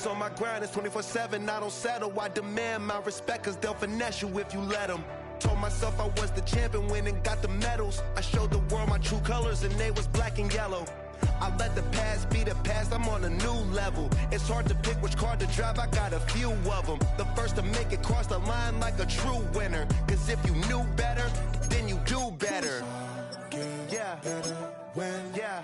always on my grind, it's 24/7, I don't settle. I demand my respect, cause they'll finesse you if you let them. Told myself I was the champion, went and got the medals. I showed the world my true colors and they was black and yellow. I let the past be the past, I'm on a new level. It's hard to pick which car to drive, I got a few of them. The first to make it cross the line like a true winner. Cause if you knew better, then you do better. Yeah, yeah, yeah.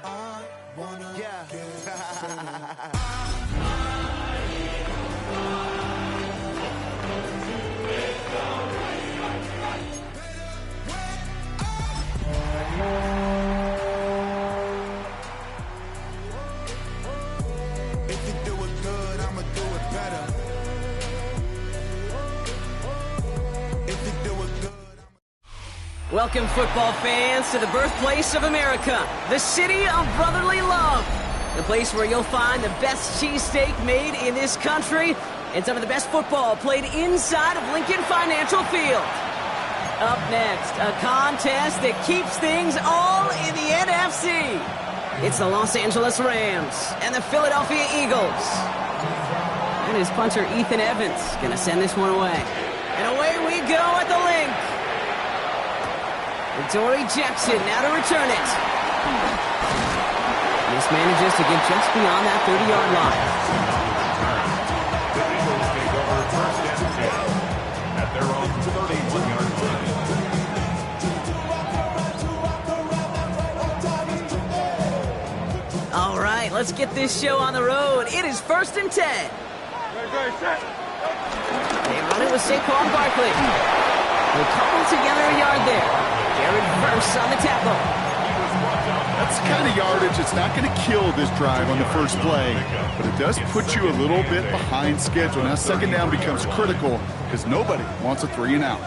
If you do it good, I'ma do it better. If you do it good, Welcome, football fans, to the birthplace of America, the city of brotherly love. The place where you'll find the best cheesesteak made in this country and some of the best football played inside of Lincoln Financial Field. Up next, a contest that keeps things all in the NFC. It's the Los Angeles Rams and the Philadelphia Eagles. And his punter, Ethan Evans, going to send this one away. And away we go at the link. Dory Jackson now to return it. This manages to get just beyond that 30-yard line. The Eagles take over first and 10 at their own 31-yard line. All right, let's get this show on the road. It is first and 10. They run it with Saquon Barkley. They couple together a yard there. Jared Verse on the tackle. That's the kind of yardage that's not going to kill this drive on the first play, but it does put you a little bit behind schedule. Now second down becomes critical because nobody wants a 3 and out.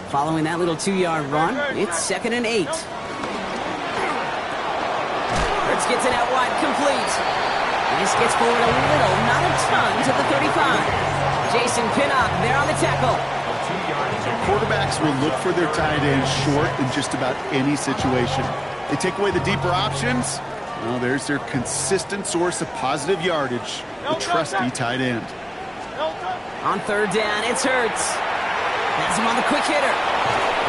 Following that little 2-yard run, it's 2nd and 8. Hurts gets it out wide, complete. This gets forward a little, not a ton, to the 35. Jason Pinnock there on the tackle. Quarterbacks will look for their tight ends short in just about any situation. They take away the deeper options. Well, there's their consistent source of positive yardage, the trusty tight end. On third down, it's Hurts. Has him on the quick hitter.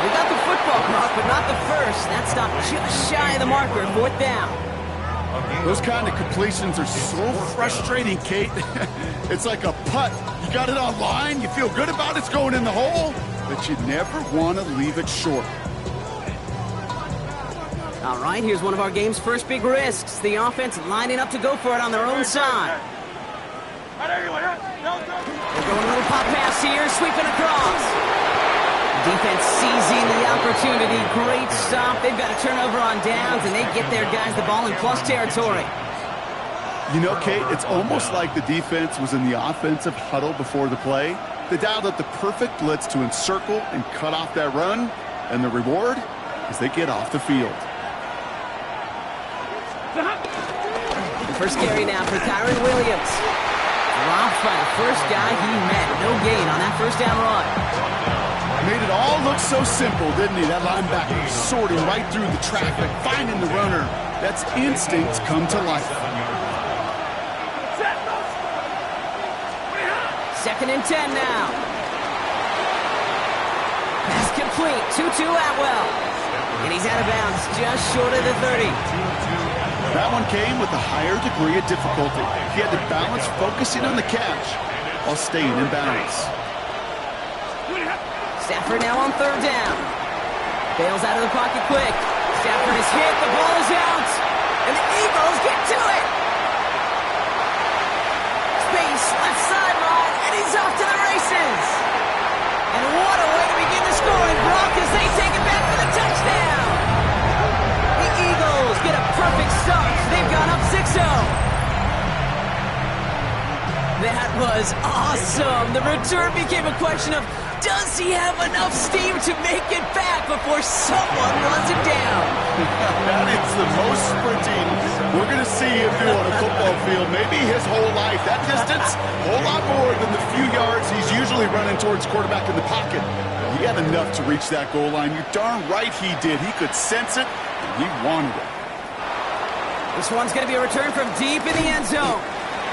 We got the football mark, but not the first. That stopped just shy of the marker, 4th down. Those kind of completions are so frustrating, Kate. It's like a putt. You got it on line, you feel good about it's going in the hole, but you never want to leave it short. All right, here's one of our game's first big risks. The offense lining up to go for it on their own side. They're going a little pop pass here, sweeping across. Defense seizing the opportunity. Great stop. They've got a turnover on downs, and they get their guys the ball in plus territory. You know, Kate, it's almost like the defense was in the offensive huddle before the play. They dialed up the perfect blitz to encircle and cut off that run, and the reward is they get off the field. The first carry now for Kyron Williams. Dropped by the first guy he met. No gain on that first down run. Made it all look so simple, didn't he? That linebacker sorting right through the traffic, finding the runner. That's instincts come to life. 2nd and 10 now. Pass complete. Tutu Atwell. And he's out of bounds just short of the 30. That one came with a higher degree of difficulty. He had to balance focusing on the catch while staying in bounds. Stafford now on third down. Bails out of the pocket quick. Stafford is hit. The ball is out. And the Eagles get to it. Space, left sideline, and he's off to the races. And what a way to begin the scoring block as they take it back for the touchdown. The Eagles get a perfect start. They've gone up 6-0. That was awesome. The return became a question of, does he have enough steam to make it back before someone runs him down? That is the most sprinting we're going to see him do on a football field. Maybe his whole life. That distance, a whole lot more than the few yards he's usually running towards quarterback in the pocket. He had enough to reach that goal line. You're darn right he did. He could sense it, and he wanted it. This one's going to be a return from deep in the end zone.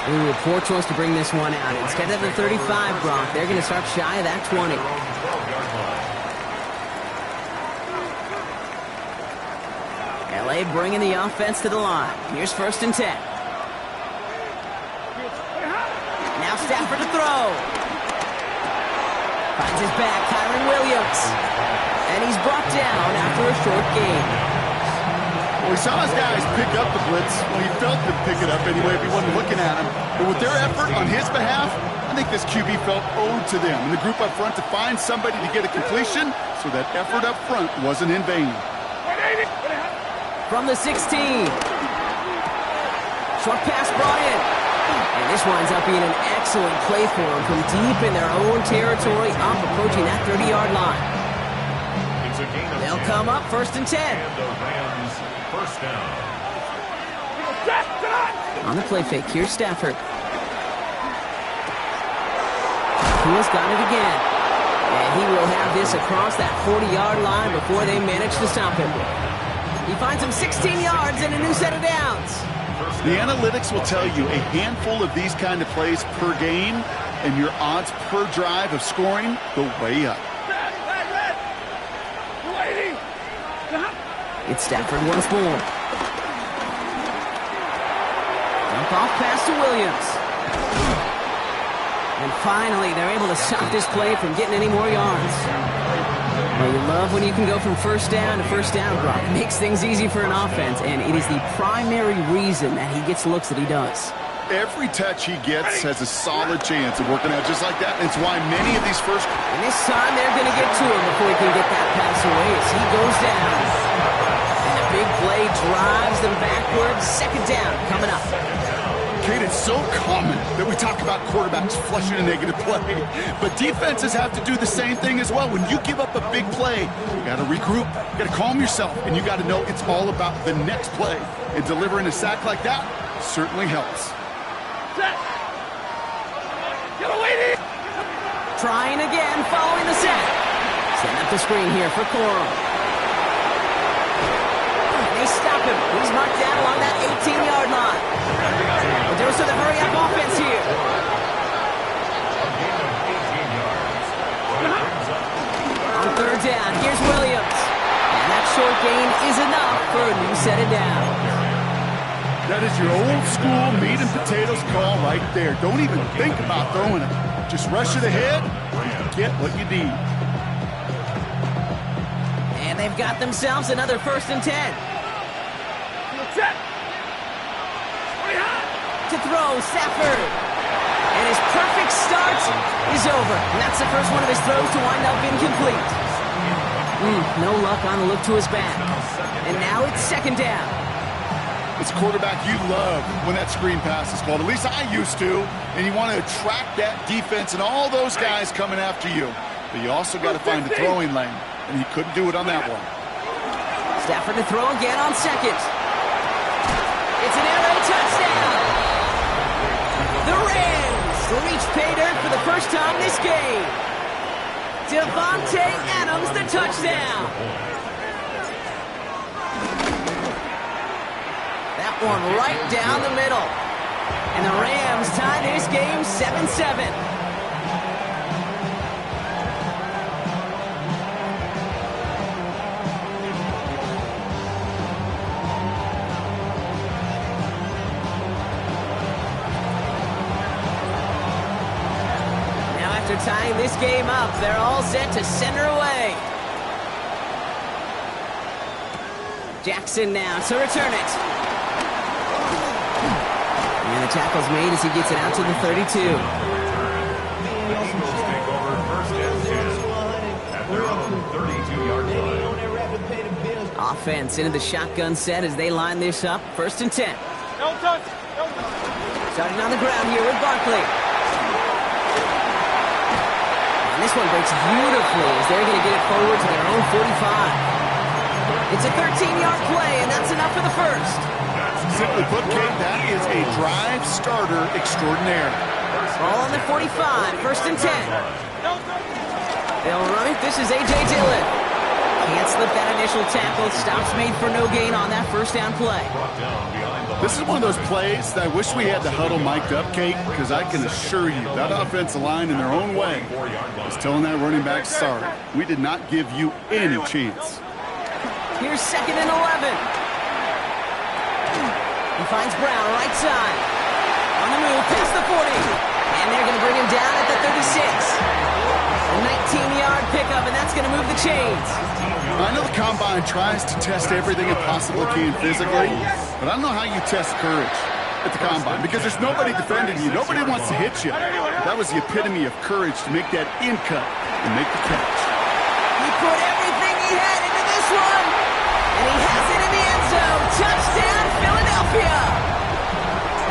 Ooh, a poor choice to bring this one out. Instead of the 35, Gronk, they're going to start shy of that 20. LA bringing the offense to the line. Here's 1st and 10. Now Stafford to throw. Finds his back, Kyren Williams. And he's brought down after a short gain. Well, we saw his guys pick up the blitz. Well, he felt them pick it up anyway if he wasn't looking at him. But with their effort on his behalf, I think this QB felt owed to them and the group up front to find somebody to get a completion, so that effort up front wasn't in vain. From the 16. Short pass brought in. And this winds up being an excellent play for them from deep in their own territory, up approaching that 30-yard line. They'll come up 1st and 10. And the Rams first down. On the play fake, here's Stafford. Tua's got it again. And he will have this across that 40-yard line before they manage to stop him. He finds him 16 yards and a new set of downs. The analytics will tell you a handful of these kind of plays per game, and your odds per drive of scoring go way up. It's Stafford once more. Dump off pass to Williams. And finally, they're able to stop this play from getting any more yards. Well, you love when you can go from 1st down to 1st down, Brock. It makes things easy for an offense, and it is the primary reason that he gets looks that he does. Every touch he gets has a solid chance of working out just like that. And it's why many of these first... And this time they're going to get to him before he can get that pass away as he goes down. And the big play drives them backwards. 2nd down coming up. Kate, it's so common that we talk about quarterbacks flushing a negative play, but defenses have to do the same thing as well. When you give up a big play, you got to regroup, you got to calm yourself, and you got to know it's all about the next play. And delivering a sack like that certainly helps. Trying again, following the sack. Setting up the screen here for Corum. And they stop him. He's marked down along that 18-yard line. But there's the hurry-up offense here. On 3rd down, here's Williams. And that short gain is enough for a new set of downs. That is your old school meat and potatoes call right there. Don't even think about throwing it. Just rush it ahead and get what you need. And they've got themselves another 1st and 10. To throw, Stafford. And his perfect start is over. And that's the first one of his throws to wind up incomplete. No luck on the look to his back. And now it's 2nd down. It's quarterback you love when that screen pass is called. At least I used to. And you want to attract that defense and all those guys coming after you. But you also got to find the throwing lane. And he couldn't do it on that one. Stafford to throw again on 2nd. It's an air raid touchdown. The Rams reach pay dirt for the first time this game. Devontae Adams, the touchdown. That one right down the middle. And the Rams tie this game 7-7. After tying this game up, they're all set to center away. Jackson now to return it. And the tackle's made as he gets it out to the 32. The Eagles take over 1st and 10 at their own 32-yard line. Offense into the shotgun set as they line this up. 1st and 10. Starting on the ground here with Barkley. This one breaks beautifully as they're going to get it forward to their own 45. It's a 13-yard play, and that's enough for the first. Simply put, Kate, that is a drive starter extraordinaire. Ball on the 45, 1st and 10. They'll run it. This is A.J. Dillon. Can't slip that initial tackle. Stops made for no gain on that first down play. This is one of those plays that I wish we had the huddle mic'd up, Kate, because I can assure you that offensive line in their own way is telling that running back, sorry, we did not give you any chance. Here's 2nd and 11. He finds Brown right side. On the move, past the 40. And they're going to bring him down at the 36. A 19-yard pickup, and that's going to move the chains. I know the Combine tries to test everything it possibly can physically, but I don't know how you test courage at the Combine because there's nobody defending you. Nobody wants to hit you. That was the epitome of courage to make that in cut and make the catch. He put everything he had into this one, and he has it in the end zone. Touchdown, Philadelphia!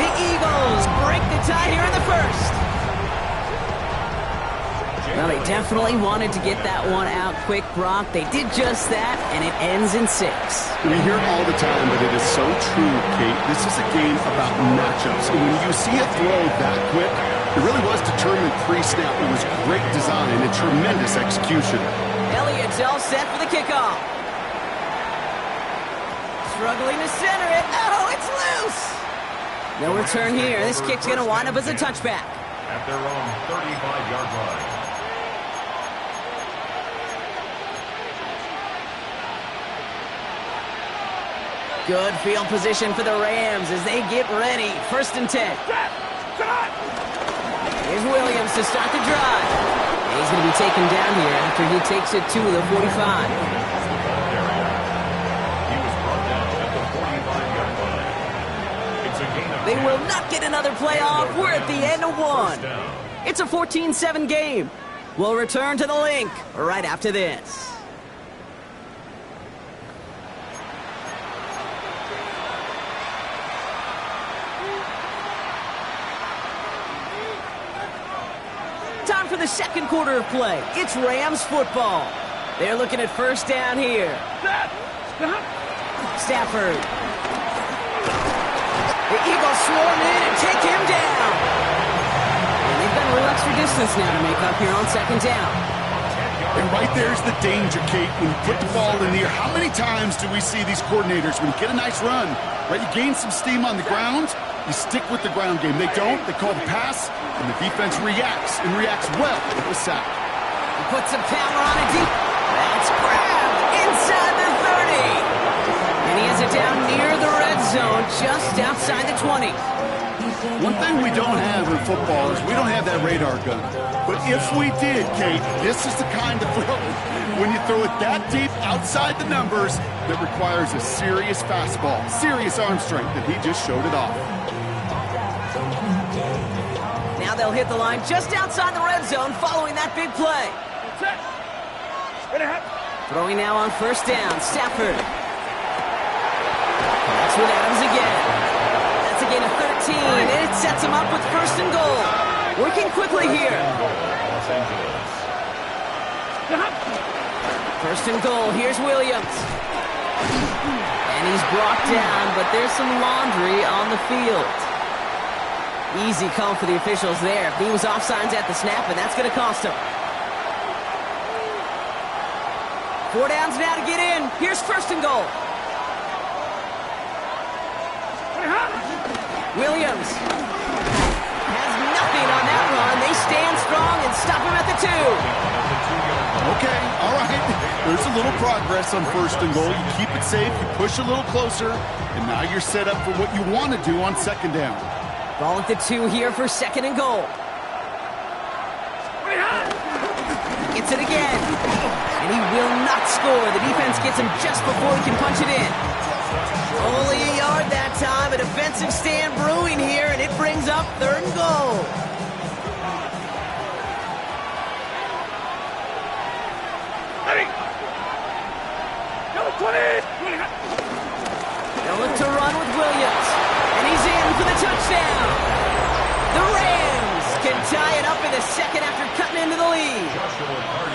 The Eagles break the tie here in the first. Well, they definitely wanted to get that one out quick, Brock. They did just that, and it ends in 6. We hear it all the time, but it is so true, Kate. This is a game about matchups. And when you see a throw that quick, it really was determined pre-snap. It was great design and tremendous execution. Elliott's all set for the kickoff. Struggling to center it. Oh, it's loose! No return here. This kick's going to wind up as a touchback. At their own 35-yard line. Good field position for the Rams as they get ready. 1st and 10. Here's Williams to start the drive. And he's going to be taken down here after he takes it to the 45. They will not get another playoff. We're at the end of 1. It's a 14-7 game. We'll return to the link right after this. Time for the second quarter of play. It's Rams football. They're looking at 1st down here. Stafford. The Eagles swarm in and take him down. And they've got a little extra distance now to make up here on 2nd down. And right there's the danger, Kate, when you put the ball in the air. How many times do we see these coordinators, when you get a nice run, right, you gain some steam on the ground, you stick with the ground game. They don't. They call the pass, and the defense reacts, and reacts well with the sack. He puts some power on it deep. That's grabbed inside the 30. And he has it down near the red zone, just outside the 20. One thing we don't have in football is we don't have that radar gun. But if we did, Kate, this is the kind of throw, when you throw it that deep outside the numbers, that requires a serious fastball, serious arm strength, and he just showed it off. Now they'll hit the line just outside the red zone following that big play. Throwing now on 1st down, Stafford. That's with Adams again. That's a gain of 13, and it sets him up with 1st and goal. Working quickly here. 1st and goal, here's Williams. And he's brought down, but there's some laundry on the field. Easy call for the officials there. He was offsides at the snap, and that's going to cost him. 4 downs now to get in. Here's 1st and goal. Williams has nothing on that run. They stand strong and stop him at the 2. Okay, all right. There's a little progress on 1st and goal. You keep it safe, you push a little closer, and now you're set up for what you want to do on 2nd down. Ball at the 2 here for 2nd and goal. Gets it again. And he will not score. The defense gets him just before he can punch it in. Only a yard that time. A defensive stand brewing here, and it brings up 3rd and goal. They'll look to run with Williams. And he's in for the touchdown. The Rams can tie it up in the 2nd after cutting into the lead.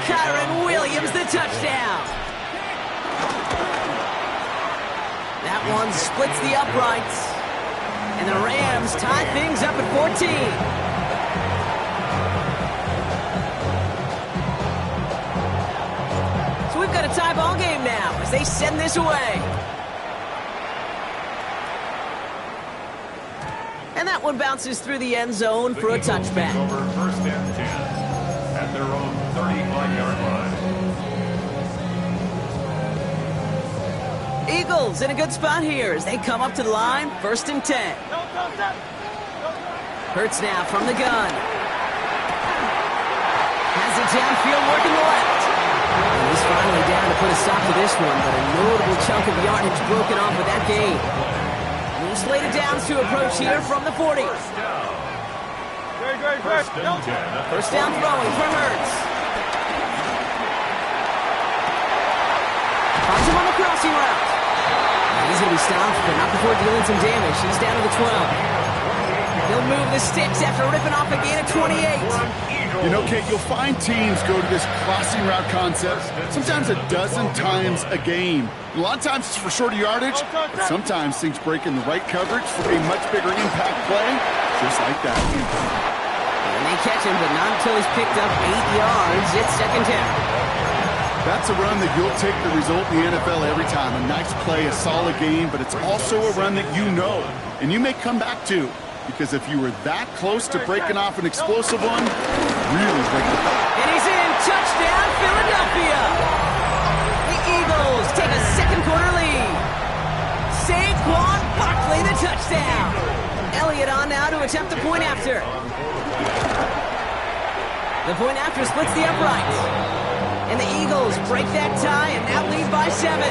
Kyren Williams, the touchdown. That one splits the uprights. And the Rams tie things up at 14. So we've got a tie ball game they send this away. And that one bounces through the end zone for a touchback. Over 1st and 10 at their own 35-yard line. Eagles in a good spot here as they come up to the line, 1st and 10. Hurts now from the gun. Has it downfield working left. And he's finally down to put a stop to this one, but a notable chunk of yardage broken off with that gain. Slated downs to approach here from the 40. First down throwing from Hurts. Finds him on the crossing route. He's going to be stopped, but not before dealing some damage. He's down to the 12. He'll move the sticks after ripping off a gain of 28. You know, Kate, you'll find teams go to this crossing route concept sometimes a dozen times a game. A lot of times it's for shorter yardage, but sometimes things break in the right coverage for a much bigger impact play, just like that. And they catch him, but not until he's picked up 8 yards. It's 2nd down. That's a run that you'll take the result in the NFL every time. A nice play, a solid game, but it's also a run that you know, and you may come back to. Because if you were that close to breaking off an explosive one, really break the play. And he's in. Touchdown, Philadelphia. The Eagles take a second-quarter lead. Saquon Barkley, the touchdown. Elliott on now to attempt the point after. The point after splits the uprights. And the Eagles break that tie and now lead by 7.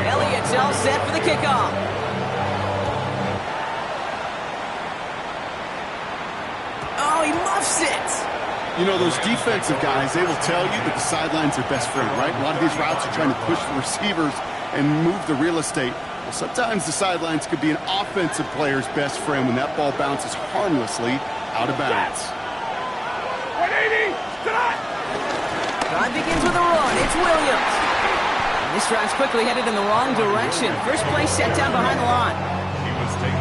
Elliott's all set for the kickoff. Oh, he muffs it. You know, those defensive guys, they will tell you that the sidelines are best friend, right? A lot of these routes are trying to push the receivers and move the real estate. Well, sometimes the sidelines could be an offensive player's best friend when that ball bounces harmlessly out of bounds. 180, Drive begins with a run. It's Williams. This drive's quickly headed in the wrong direction. First play set down behind the line.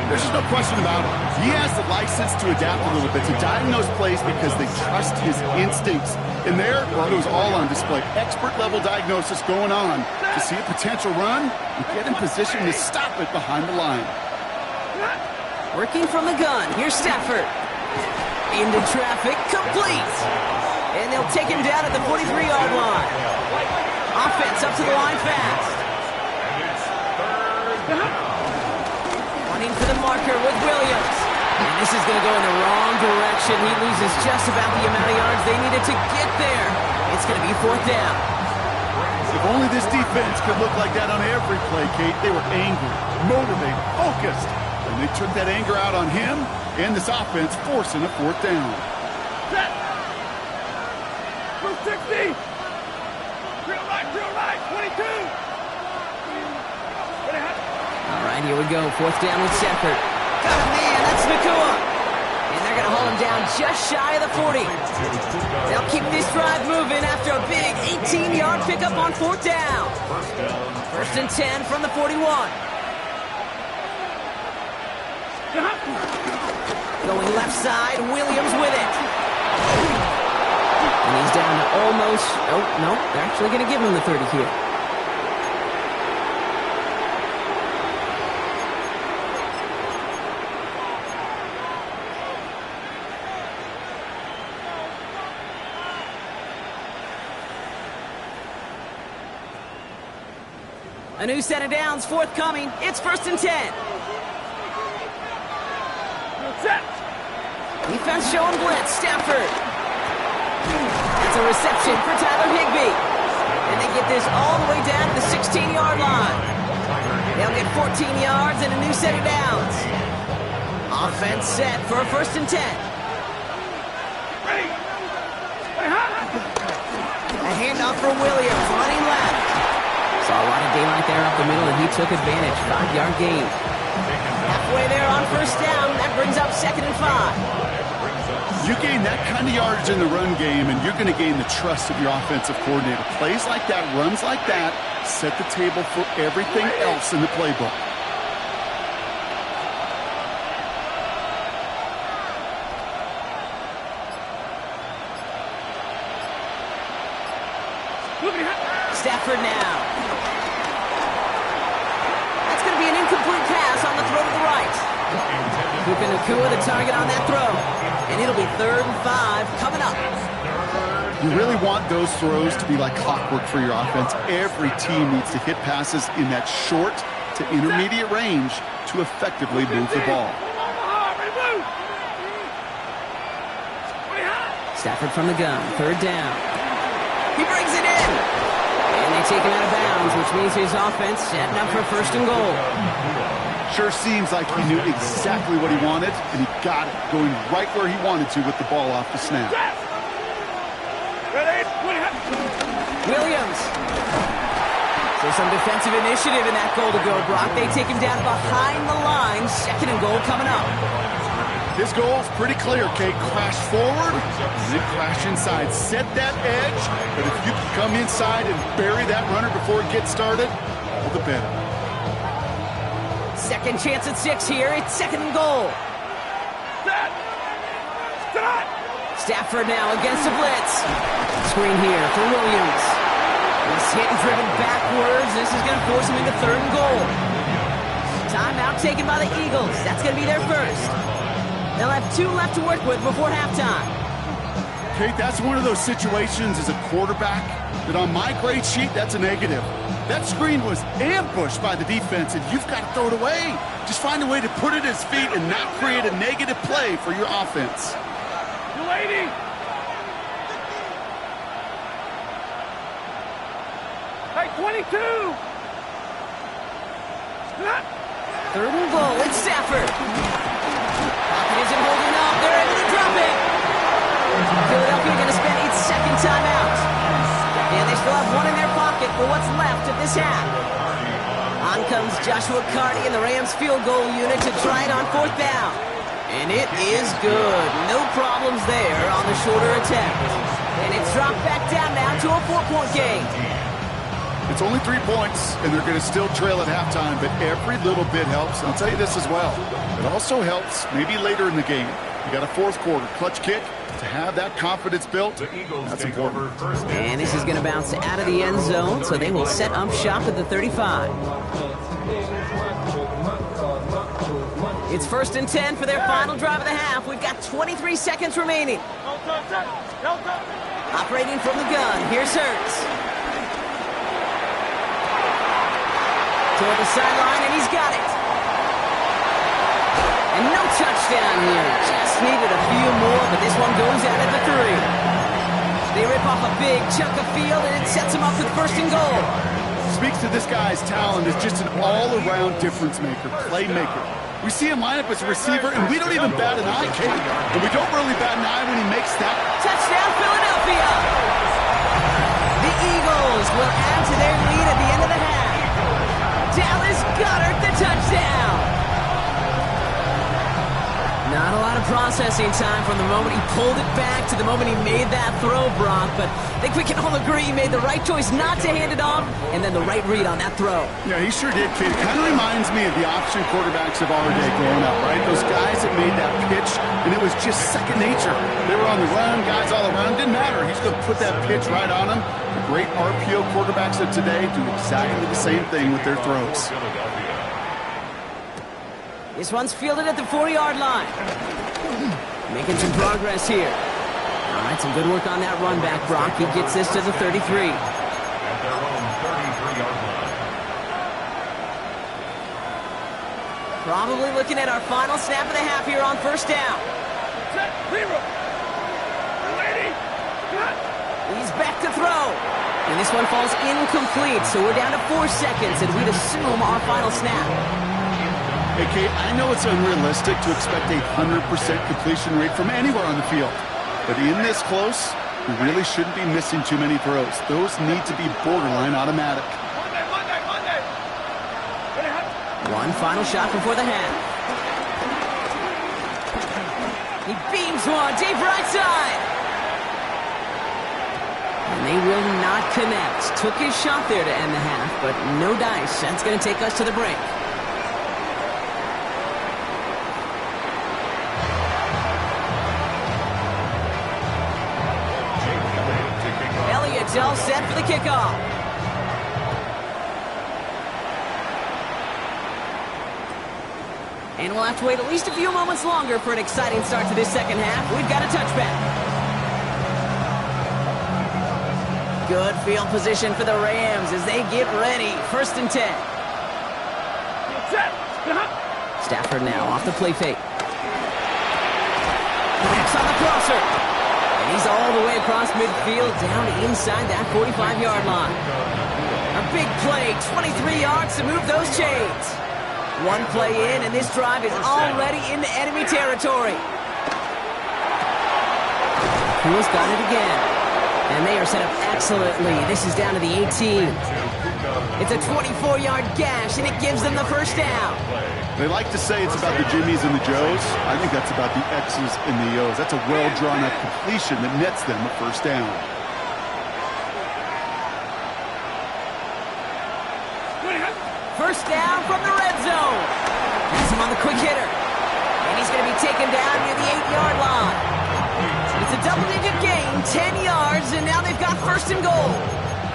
There's just no question about it. He has the license to adapt a little bit, to diagnose plays because they trust his instincts. And there, well, it was all on display. Expert-level diagnosis going on to see a potential run and get in position to stop it behind the line. Working from the gun. Here's Stafford. Into traffic. Complete. And they'll take him down at the 43-yard line. Offense up to the line fast. Running for the marker with Williams. And this is going to go in the wrong direction. He loses just about the amount of yards they needed to get there. It's going to be 4th down. If only this defense could look like that on every play, Kate. They were angry, motivated, focused. And they took that anger out on him and this offense, forcing a 4th down. set. 260. Real right, 22. All right, here we go. 4th down with Shepard. Got a man. That's Nakua. And they're going to hold him down just shy of the 40. They'll keep this drive moving after a big 18-yard pickup on 4th down. 1st and 10 from the 41. Going left side, Williams with it. And he's down to almost... Oh, no, they're actually going to give him the 30 here. A new set of downs forthcoming. It's 1st and 10. Defense showing blitz. Stafford. That's a reception for Tyler Higbee. And they get this all the way down to the 16-yard line. They'll get 14 yards and a new set of downs. Offense set for a 1st and 10. A handoff for Williams, running left. Saw a lot of daylight there up the middle, and he took advantage. 5-yard gain. Halfway there on 1st down. That brings up 2nd and 5. You gain that kind of yardage in the run game, and you're going to gain the trust of your offensive coordinator. Plays like that, runs like that, set the table for everything else in the playbook. Stafford now. That's going to be an incomplete pass on the throw to the right. Puka Nacua the target on that throw. And it'll be 3rd and 5 coming up. You really want those throws to be like clockwork for your offense. Every team needs to hit passes in that short to intermediate range to effectively move the ball. Stafford from the gun, 3rd down. He brings it in. And they take him out of bounds, which means his offense setting up for 1st and goal. Sure seems like he knew exactly what he wanted, and he got it, going right where he wanted to with the ball off the snap. Williams. So some defensive initiative in that goal to go, Brock. They take him down behind the line. 2nd and goal coming up. His goal is pretty clear, Kate. Crash forward, and then crash inside. Set that edge, but if you can come inside and bury that runner before it gets started, all the better. 2nd chance at 6 here. It's 2nd and goal. Stafford now against the blitz. Screen here for Williams. He's hit and driven backwards. This is going to force him into 3rd and goal. Timeout taken by the Eagles. That's going to be their first. They'll have 2 left to work with before halftime. Kate, that's one of those situations as a quarterback that on my grade sheet, that's a negative. That screen was ambushed by the defense, and you've got to throw it away. Just find a way to put it at his feet and not create a negative play for your offense. Lady. Hey, 22. 3rd and goal. It's Stafford. Pocket isn't holding up. They're able to drop it. Philadelphia going to spend its 2nd timeout. And they still have 1 in their pocket for what's left of this half. On comes Joshua Carty and the Rams field goal unit to try it on 4th down. And it is good. No problems there on the shorter attempt. And it's dropped back down now to a 4-point game. It's only 3 points, and they're going to still trail at halftime, but every little bit helps. And I'll tell you this as well. It also helps maybe later in the game. You got a 4th quarter clutch kick to have that confidence built. That's important. And this is going to bounce out of the end zone, so they will set up shop at the 35. It's 1st and 10 for their final drive of the half. We've got 23 seconds remaining. Operating from the gun, here's Hurts. Toward the sideline, and he's got it. And no touchdown here. Just needed a few more, but this one goes out at the 3. They rip off a big chunk of field, and it sets him up with 1st and goal. Speaks to this guy's talent as just an all-around difference maker, playmaker. We see him line up as a receiver, and we don't even bat an eye, Kate. And we don't really bat an eye when he makes that. Touchdown, Philadelphia! The Eagles will add to their lead at the end of the half. Dallas Goedert, the touchdown! Not a lot of processing time from the moment he pulled it back to the moment he made that throw, Brock. But I think we can all agree he made the right choice not to hand it off, and then the right read on that throw. Yeah, he sure did, kid. Kind of reminds me of the option quarterbacks of our day growing up, right? Those guys that made that pitch, and it was just second nature. They were on the run, guys all around. Didn't matter. He's going to put that pitch right on him. The great RPO quarterbacks of today do exactly the same thing with their throws. This one's fielded at the 40-yard line. Making some progress here. All right, some good work on that run back, Brock. He gets this to the 33. At their own 33-yard line. Probably looking at our final snap of the half here on 1st down. He's back to throw. And this one falls incomplete, so we're down to 4 seconds, and we'd assume our final snap. Hey, Kate, I know it's unrealistic to expect a 100% completion rate from anywhere on the field. But in this close, we really shouldn't be missing too many throws. Those need to be borderline automatic. One final shot before the half. He beams one, deep right side. And they will not connect. Took his shot there to end the half, but no dice. That's going to take us to the break. All set for the kickoff. And we'll have to wait at least a few moments longer for an exciting start to this second half. We've got a touchback. Good field position for the Rams as they get ready. 1st and 10. Stafford now off the play fake. Next on the crosser. And he's all the way across midfield down inside that 45-yard line. A big play, 23 yards to move those chains. One play in, and this drive is already into enemy territory. Who's got it again? And they are set up excellently. This is down to the 18. It's a 24-yard gash, and it gives them the first down. They like to say it's about the Jimmies and the Joes. I think that's about the X's and the O's. That's a well-drawn-up completion that nets them a first down. First down from the red zone. Has him on the quick hitter. And he's going to be taken down near the 8-yard line. It's a double-digit gain, 10 yards, and now they've got 1st and goal.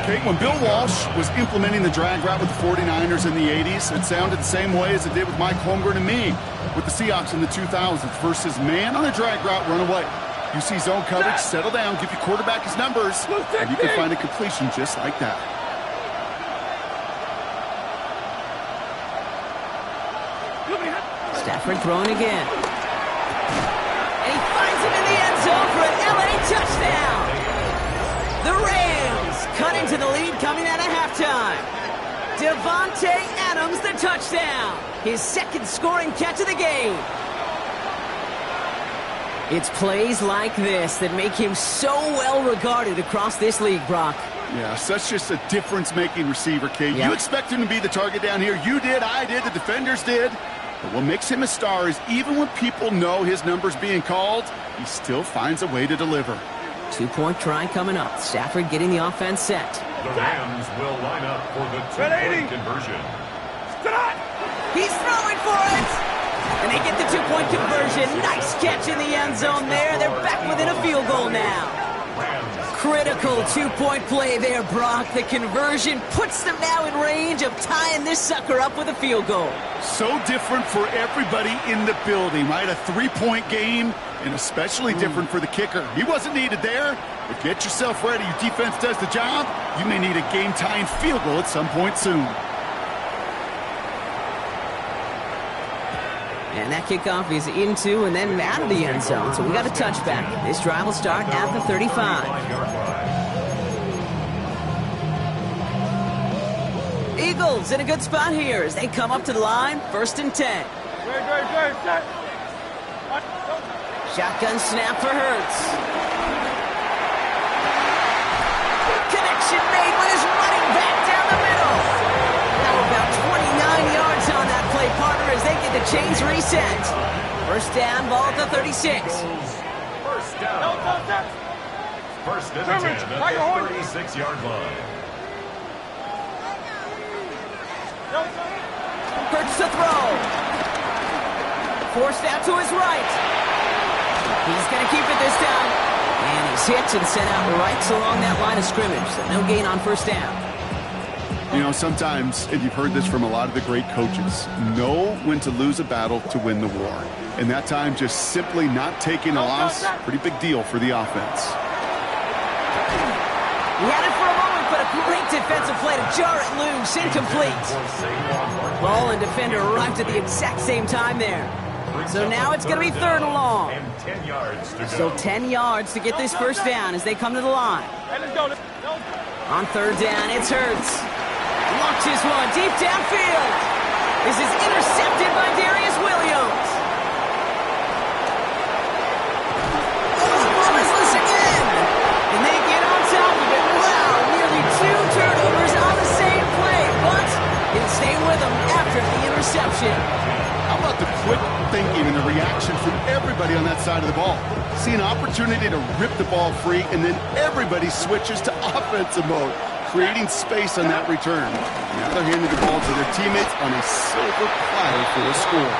Kate, when Bill Walsh was implementing the drag route with the 49ers in the 80s, it sounded the same way as it did with Mike Holmgren and me with the Seahawks in the 2000s versus man on a drag route, run away. You see zone coverage, settle down, give your quarterback his numbers, and you can find a completion just like that. Stafford throwing again. And he finds him in the end zone for an LA touchdown. The Rams cut into the lead coming out of halftime. Devontae Adams the touchdown. His 2nd scoring catch of the game. It's plays like this that make him so well regarded across this league, Brock. Yeah, such just a difference-making receiver, Kate. Yep. You expect him to be the target down here. You did, I did, the defenders did. But what makes him a star is even when people know his number's being called, he still finds a way to deliver. 2-point try coming up. Stafford getting the offense set. The Rams will line up for the 2-point conversion. He's throwing for it! And they get the 2-point conversion. Nice catch in the end zone there. They're back within a field goal now. Critical 2-point play there, Brock. The conversion puts them now in range of tying this sucker up with a field goal. So different for everybody in the building, right? A 3-point game, and especially different for the kicker. He wasn't needed there, but get yourself ready. Your defense does the job. You may need a game-tying field goal at some point soon. And that kickoff is into and then out of the end zone. So we got a touchback. This drive will start at the 35. Eagles in a good spot here as they come up to the line. 1st and 10. Shotgun snap for Hurts. Connection made with his running back down the middle. Now about 29 yards on that play, partner, as they get the chains reset. 1st down, ball at the 36. 1st down. 1st and 10 at the 36-yard line. Hurts to throw. Forced out to his right. He's going to keep it this time. And he's hit and sent out right along that line of scrimmage. So no gain on 1st down. You know, sometimes, and you've heard this from a lot of the great coaches, know when to lose a battle to win the war. And that time, just simply not taking a loss, pretty big deal for the offense. He had it for a moment, but a great defensive play to jar it loose, incomplete. Ball and defender arrived at the exact same time there. So now it's going to be 3rd and long. And 10 yards to go. So 10 yards to get this 1st down as they come to the line. On 3rd down, it's Hurts. Launches one deep downfield. This is intercepted by Darius Williams. Ball is loose again. And they get on top of it. Wow, nearly 2 turnovers on the same play. But he'll stay with them after the interception. How about the quick thinking and the reaction from everybody on that side of the ball? See an opportunity to rip the ball free, and then everybody switches to offensive mode, creating space on that return. Now they're handing the ball to their teammates on a silver platter for a score.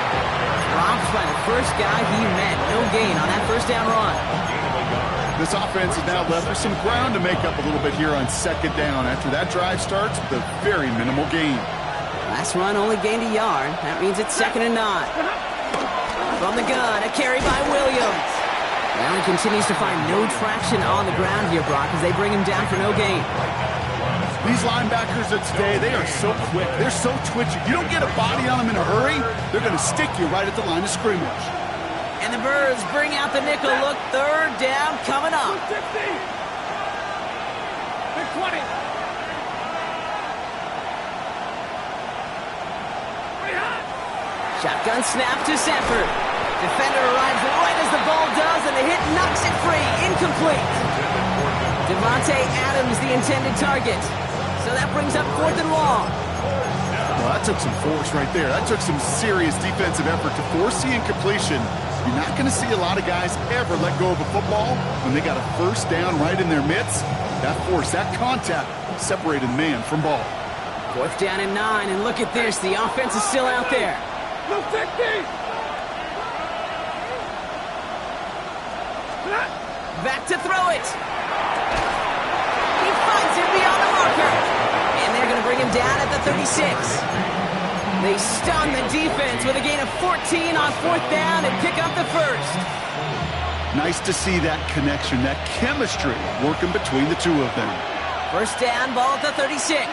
Dropped by the first guy he met. No gain on that 1st down run. This offense is now left with some ground to make up a little bit here on 2nd down after that drive starts with a very minimal gain. Last run only gained a yard. That means it's 2nd and 9. From the gun, a carry by Williams. Well, he continues to find no traction on the ground here, Brock, as they bring him down for no gain. These linebackers of today, they are so quick. They're so twitchy. You don't get a body on them in a hurry, they're going to stick you right at the line of scrimmage. And the Birds bring out the nickel look. Third down coming up. 20. Shotgun snap to Sanford. Defender arrives right as the ball does, and the hit knocks it free. Incomplete. Devontae Adams, the intended target. So that brings up 4th and long. Well, that took some force right there. That took some serious defensive effort to force the incompletion. You're not going to see a lot of guys ever let go of a football when they got a first down right in their midst. That force, that contact, separated man from ball. 4th down and 9, and look at this. The offense is still out there. No 50. Back to throw it. He finds it beyond the marker. And they're going to bring him down at the 36. They stun the defense with a gain of 14 on 4th down and pick up the first. Nice to see that connection, that chemistry working between the two of them. First down, ball at the 36.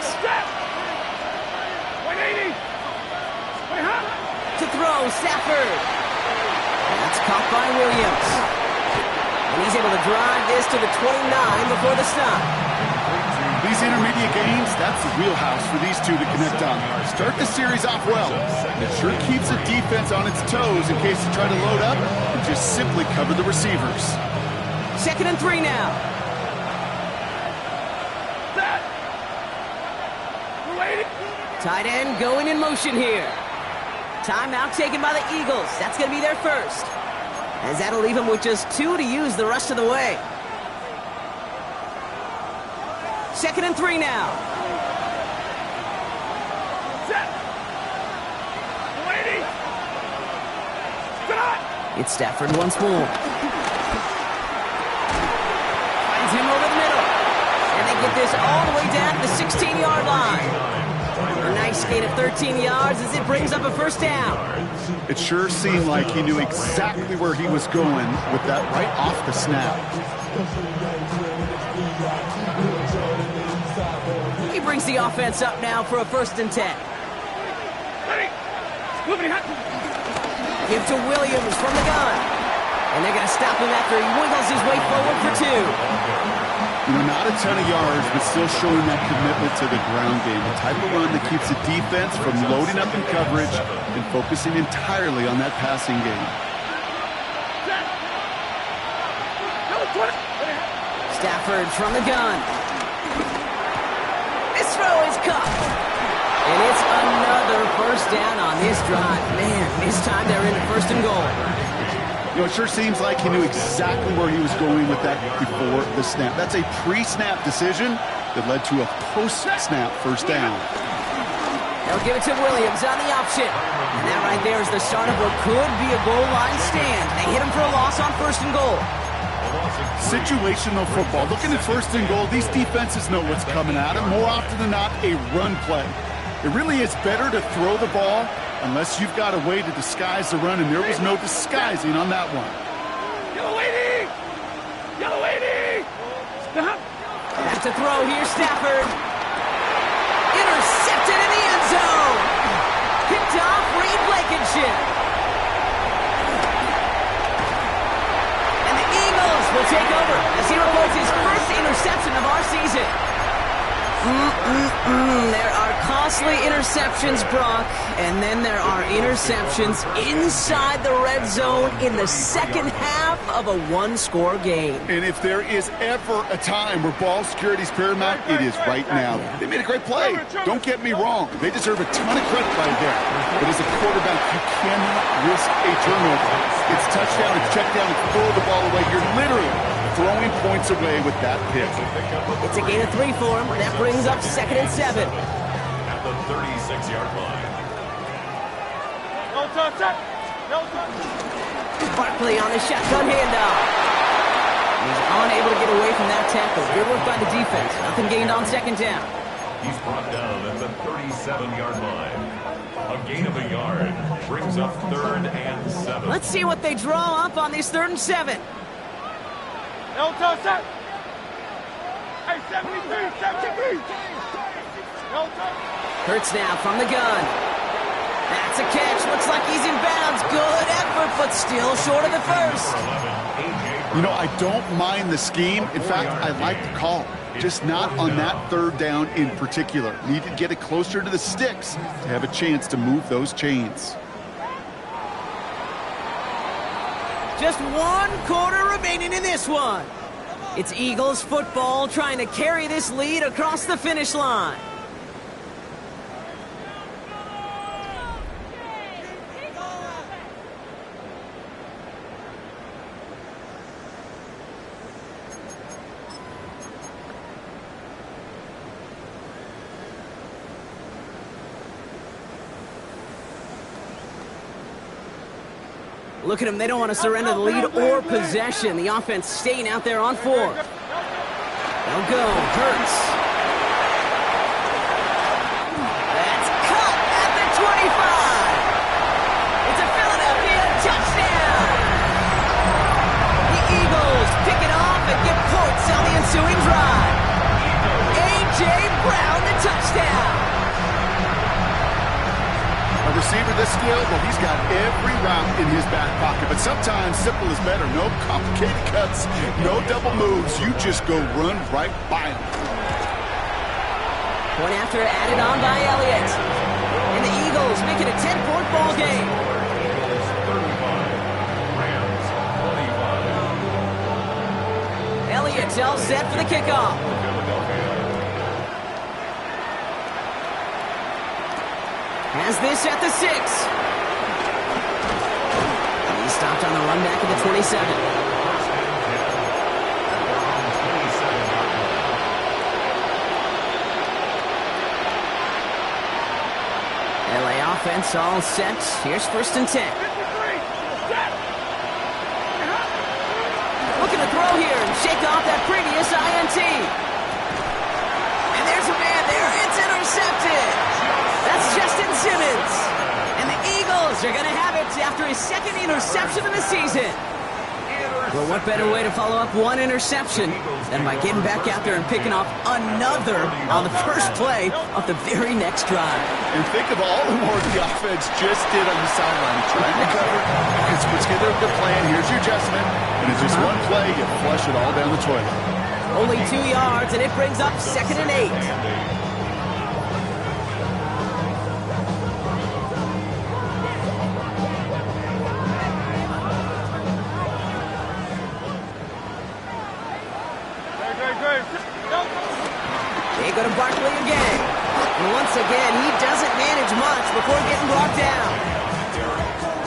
180. To throw, Stafford. That's caught by Williams. And he's able to drive this to the 29 before the stop. These intermediate games, that's the wheelhouse for these two to connect on. Start the series off well. It sure keeps the defense on its toes in case they try to load up and just simply cover the receivers. 2nd and 3 now. Tight end going in motion here. Timeout taken by the Eagles. That's going to be their first. As that'll leave him with just 2 to use the rest of the way. 2nd and 3 now. It's Stafford once more. Finds him over the middle. And they get this all the way down to the 16-yard line. A nice gain of 13 yards as it brings up a first down. It sure seemed like he knew exactly where he was going with that right off the snap. He brings the offense up now for a 1st and 10. Give to Williams from the gun. And they're going to stop him after he wiggles his way forward for 2. You know, not a ton of yards, but still showing that commitment to the ground game. The type of run that keeps the defense from loading up in coverage and focusing entirely on that passing game. Stafford from the gun. This throw is caught. And it's another first down on this drive. Man, this time they're in the 1st and goal. You know, it sure seems like he knew exactly where he was going with that before the snap. That's a pre-snap decision that led to a post-snap first down. They'll give it to Williams on the option. And that right there is the start of what could be a goal line stand. They hit him for a loss on 1st and goal. Situational football. Looking at 1st and goal, these defenses know what's coming at them. More often than not, a run play. It really is better to throw the ball unless you've got a way to disguise the run, and there was no disguising on that one. Yellow lady! Yellow lady! Stop! Back to throw here, Stafford. Intercepted in the end zone. Picked off Reed Blankenship. And the Eagles will take over as he reports his first interception of our season. There are costly interceptions, Brock, and then there are interceptions inside the red zone in the second half of a one-score game. And if there is ever a time where ball security is paramount, it is right now. They made a great play. Don't get me wrong. They deserve a ton of credit right there. But as a quarterback, you cannot risk a turnover. It's touchdown, it's check down, it's throw the ball away. You're literally throwing points away with that pick. It's a gain of 3 for him. That brings up 2nd and 7. At the 36-yard line. No touch. No touch. Barkley on the shotgun handoff. He's unable to get away from that tackle. Good work by the defense. Nothing gained on 2nd down. He's brought down at the 37-yard line. A gain of a yard brings up 3rd and 7. Let's see what they draw up on these 3rd and 7. Hurts now from the gun. That's a catch. Looks like he's in bounds. Good effort, but still short of the first. You know, I don't mind the scheme. In fact, I like the call. Just not on that 3rd down in particular. Need to get it closer to the sticks to have a chance to move those chains. Just 1 quarter remaining in this one. It's Eagles football trying to carry this lead across the finish line. Look at them, they don't want to surrender the lead or possession. The offense staying out there on 4. They'll go, Hurts. That's cut at the 25. It's a Philadelphia touchdown. The Eagles pick it off and get points on the ensuing drive. A.J. Brown, the touchdown. A receiver this skilled, well, he's got every route in his back pocket. But sometimes simple is better. No complicated cuts, no double moves. You just go run right by him. Point after added on by Elliott. And the Eagles make it a 10-point ball game. Eagles 35, Rams 25. Elliott all set for the kickoff. Has this at the 6. He's stopped on the run back at the 27. LA offense all set. Here's 1st and 10. Looking to throw here and shake off that previous INT. And there's a man there. It's intercepted. That's Justin Simmons. And the Eagles are going to have it after his 2nd interception of the season. Well, what better way to follow up 1 interception than by getting back out there and picking off another on the first play of the very next drive. And think of all the work the offense just did on the sideline. Trying to cover, it's put together a good plan. Here's your adjustment. And it's just 1 play, you flush it all down the toilet. Only 2 yards, and it brings up 2nd and 8. They go to Barkley again. And once again, he doesn't manage much before getting brought down.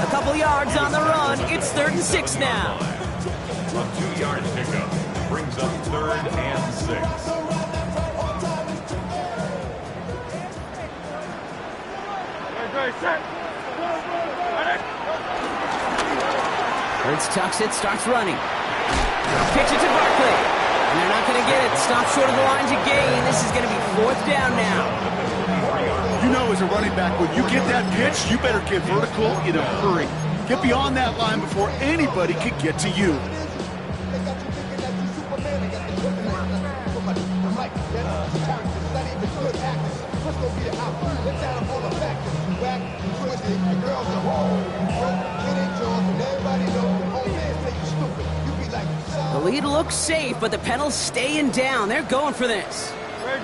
A couple yards on the run. It's 3rd and 6 now. A 2-yard pickup brings up 3rd and 6. Hurts tucks it, starts running. Pitch it to Barkley. And they're not going to get it. Stop short of the line to gain. This is going to be 4th down now. You know, as a running back, when you get that pitch, you better get vertical in a hurry. Get beyond that line before anybody can get to you. The lead looks safe, but the Penals staying down. They're going for this. And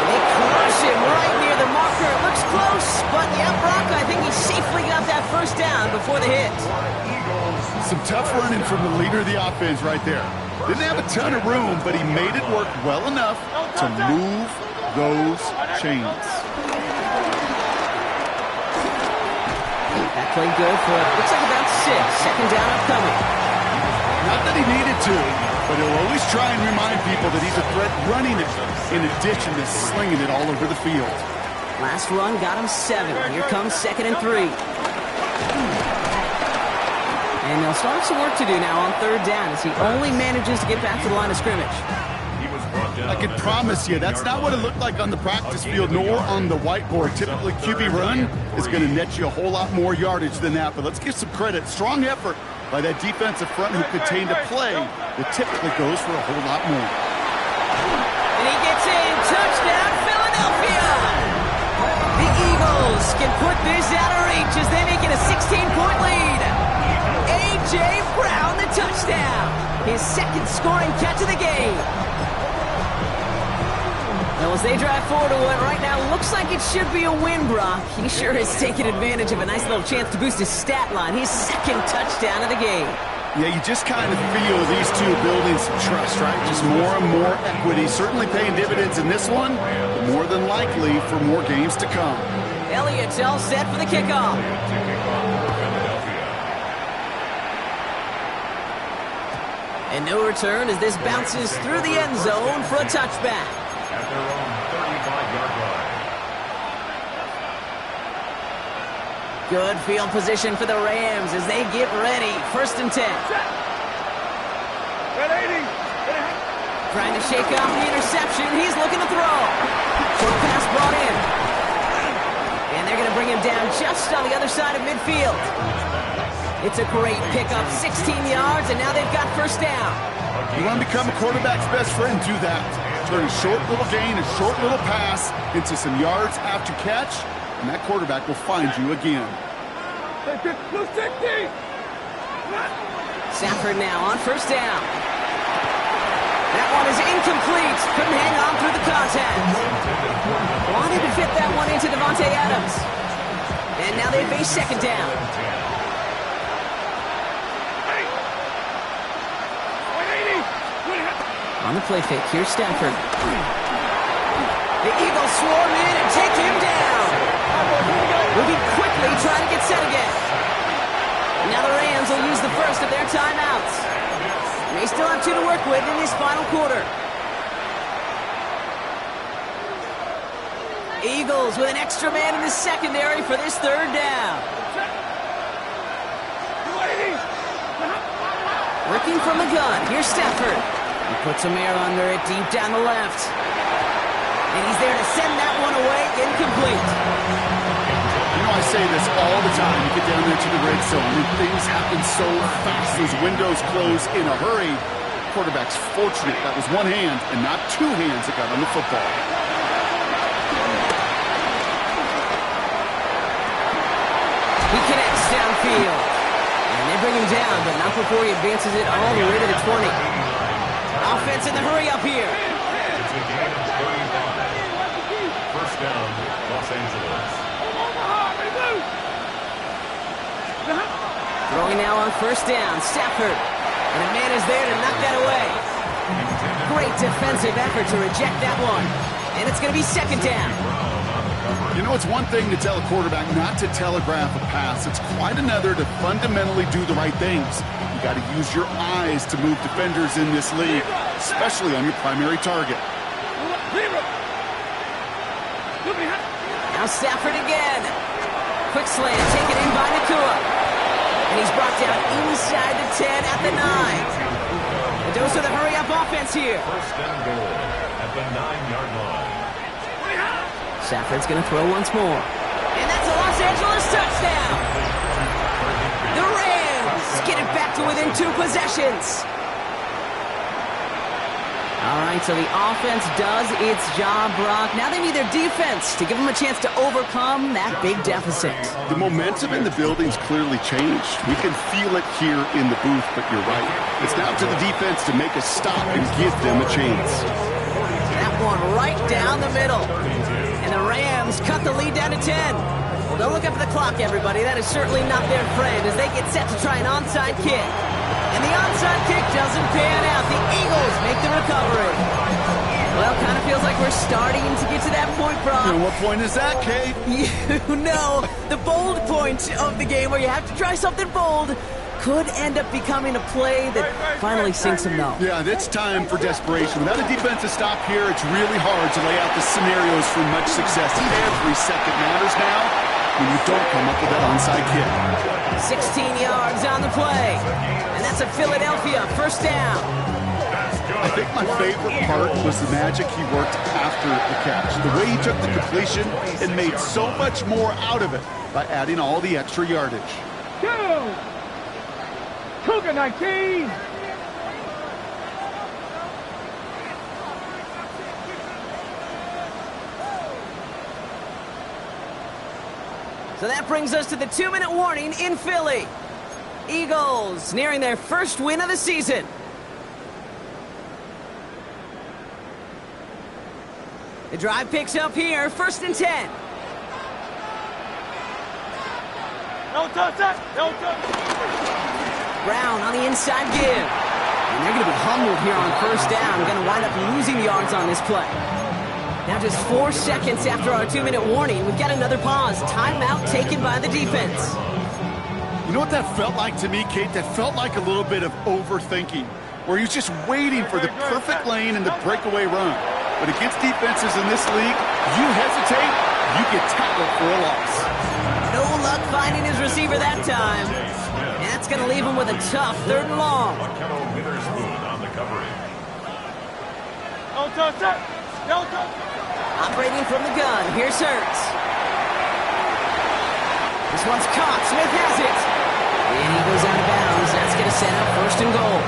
they crush him right near the marker. It looks close, but yeah, Brock, I think he safely got that 1st down before the hit. Some tough running from the leader of the offense right there. Didn't have a ton of room, but he made it work well enough to move those chains. That played good for, looks like about 6. 2nd down upcoming. Not that he needed to, but he'll always try and remind people that he's a threat running it, in addition to slinging it all over the field. Last run got him 7. Here comes 2nd and 3. And they'll start some work to do now on 3rd down as he only manages to get back to the line of scrimmage. He was brought I can promise you that's not what it looked like on the practice field nor on the whiteboard. Typically, QB run is going to net you a whole lot more yardage than that. But let's give some credit. Strong effort by that defensive front who contained a play that typically goes for a whole lot more. And he gets in. Touchdown, Philadelphia! The Eagles can put this out of reach as they make it a 16-point lead. A.J. Brown, the touchdown. His second scoring catch of the game. Now, as they drive forward to what right now looks like it should be a win, Brock, he sure has taken advantage of a nice little chance to boost his stat line. His second touchdown of the game. Yeah, you just kind of feel these two building some trust, right? Just more and more equity. Certainly paying dividends in this one, but more than likely for more games to come. Elliott's all set for the kickoff. And no return as this bounces through the end zone for a touchback. At their own 35-yard line. Good field position for the Rams as they get ready. 1st and 10. Trying to shake off the interception. He's looking to throw. Short pass brought in. And they're going to bring him down just on the other side of midfield. It's a great pickup. 16 yards, and now they've got 1st down. You want to become a quarterback's best friend, do that. Turn a short little gain, a short little pass into some yards after catch, and that quarterback will find you again. Stafford now on 1st down. That one is incomplete. Couldn't hang on through the contact. Wanted to fit that one into Davante Adams. And now they face 2nd down. On the play fake, here's Stafford. The Eagles swarm in and take him down. Moving quickly, trying to get set again. Now the Rams will use the first of their timeouts. They still have 2 to work with in this final quarter. Eagles with an extra man in the secondary for this 3rd down. Working from the gun, here's Stafford. He puts some air under it deep down the left. And he's there to send that one away, incomplete. You know, I say this all the time. You get down there to the red zone, and things happen so fast. Those windows close in a hurry. Quarterback's fortunate that was one hand and not 2 hands that got on the football. He connects downfield. And they bring him down, but not before he advances it all the way to the 20. Offense in the hurry up here. It's a gain of 35. 1st down, Los Angeles. Throwing now on 1st down, Stafford. And a man is there to knock that away. Great defensive effort to reject that one. And it's going to be 2nd down. You know, it's one thing to tell a quarterback not to telegraph a pass. It's quite another to fundamentally do the right things. You got to use your eyes to move defenders in this league, especially on your primary target. Now Stafford again. Quick slant taken in by Nakua. And he's brought down inside the 10 at the 9. The dose of the hurry-up offense here. 1st and goal at the 9-yard line. Stafford's going to throw once more. And that's a Los Angeles touchdown. The Rams get it back to within 2 possessions. All right, so the offense does its job, Brock. Now they need their defense to give them a chance to overcome that big deficit. The momentum in the building's clearly changed. We can feel it here in the booth, but you're right. It's now to the defense to make a stop and give them a chance. That one right down the middle. And the Rams cut the lead down to 10. Well, don't look up at the clock, everybody. That is certainly not their friend as they get set to try an onside kick. And the onside kick doesn't pan out. The Eagles make the recovery. Well, kind of feels like we're starting to get to that point, Brock. And what point is that, Kate? You know, the bold point of the game where you have to try something bold could end up becoming a play that finally sinks them, though. Yeah, it's time for desperation. Without a defensive stop here, it's really hard to lay out the scenarios for much success. Every second matters now when you don't come up with that onside kick. 16 yards on the play. And that's a Philadelphia 1st down. I think my favorite part was the magic he worked after the catch. The way he took the completion and made so much more out of it by adding all the extra yardage. Cougar 19! So that brings us to the 2-minute warning in Philly. Eagles nearing their first win of the season. The drive picks up here, 1st and 10. No touch! No touch! Brown on the inside give. And they're going to be humbled here on 1st down. Going to wind up losing yards on this play. Now just 4 seconds after our 2-minute warning, we've got another pause. Timeout taken by the defense. You know what that felt like to me, Kate? That felt like a little bit of overthinking, where he was just waiting for the perfect lane and the breakaway run. But against defenses in this league, you hesitate, you get tackled for a loss. No luck finding his receiver that time. And that's going to leave him with a tough 3rd and long. Lakello Witherspoon on the coverage. No touch! No touch! Operating from the gun, here's Hurts. This one's caught, Smith has it. And he goes out of bounds. That's going to set up 1st and goal.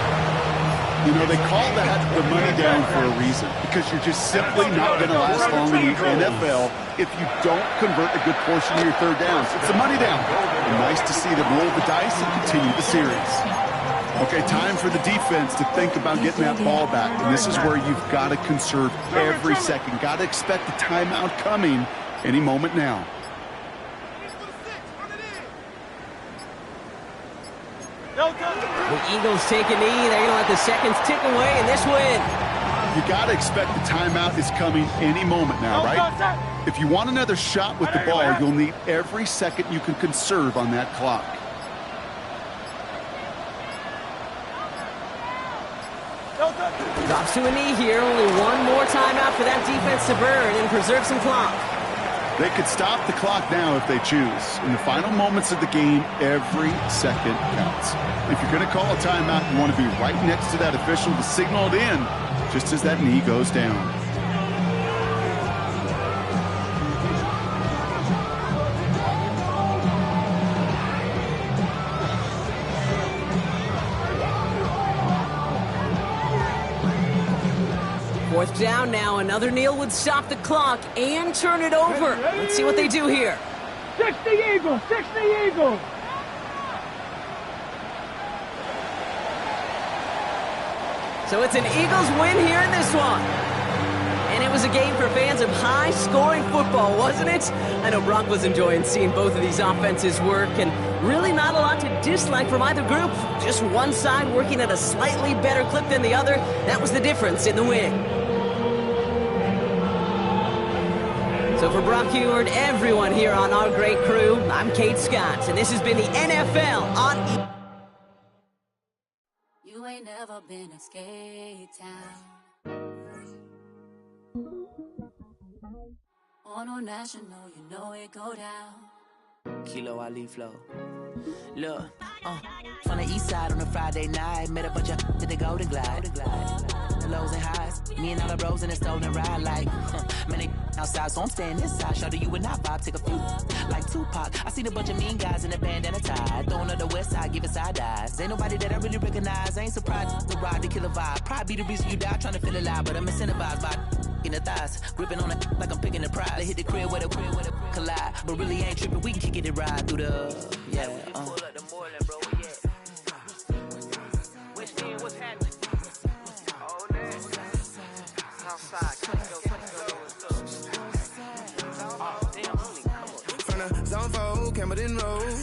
You know, they call that the money down for a reason, because you're just simply not going to last long in the NFL if you don't convert a good portion of your 3rd downs. It's a money down. And nice to see them roll the dice and continue the series. Okay, time for the defense to think about getting that ball back. And this is where you've got to conserve every second. Got to expect the timeout coming any moment now. The Eagles take a knee. They're going to let the seconds tick away in this win. You got to expect the timeout is coming any moment now, right? If you want another shot with the ball, you'll need every second you can conserve on that clock. Drops to a knee here. Only one more timeout for that defense to burn and preserve some clock. They could stop the clock now if they choose. In the final moments of the game, every second counts. If you're going to call a timeout, you want to be right next to that official to signal it in just as that knee goes down. Fourth down now. Another kneel would stop the clock and turn it over. Let's see what they do here. 60 Eagles! 60 Eagles! So it's an Eagles win here in this one. And it was a game for fans of high-scoring football, wasn't it? I know Brock was enjoying seeing both of these offenses work, and really not a lot to dislike from either group. Just one side working at a slightly better clip than the other. That was the difference in the win. So for Brock Huard, everyone here on our great crew, I'm Kate Scott, and this has been the NFL on You ain't never been a skate town. On national, you know it go down. Kilo Ali Flow. Look, from the east side on a Friday night, met a bunch of at the Golden Glide. The lows and highs, me and all the bros in the stolen ride like, man, they outside, so I'm staying inside. Shout to you and I vibe, take a few like Tupac. I seen a bunch of mean guys in a bandana tie, throwing up the west side, giving side eyes. Ain't nobody that I really recognize. I ain't surprised to ride the killer vibe. Probably be the reason you die, trying to feel alive, but I'm incentivized by in the thighs, gripping on it like I'm picking the prize. They hit the crib where the collide, but really ain't tripping. We can kick it and ride through the Pull up the Moreland, bro. West End, what's happening? Oh, man. Southside, From the zone 4, Campbellton Road.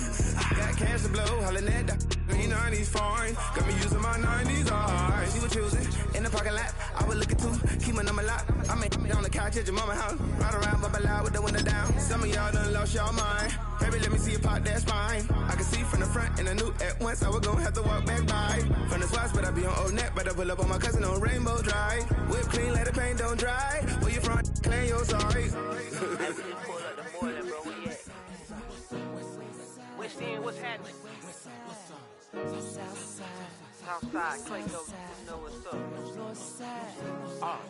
Got cash to blow, hollering at the green 90s foreign. Got me using my 90s hard. You were choosing in the parking lot. I was looking too, keep my number locked. I may be on the couch at your mama house. Ride around, bubble loud with the window down. Some of y'all done lost y'all mind. Baby, let me see you pop that spine. I can see from the front and I knew at once I was gonna have to walk back by. From the spots, but I be on Old Neck. Better pull up on my cousin on Rainbow Drive. Whip clean, let the paint don't dry. Where you from? Clean your sorry. pull up the Moreland, bro. West End, what's happening? Southside, Clayco, you know what's up. Northside. Oh, damn.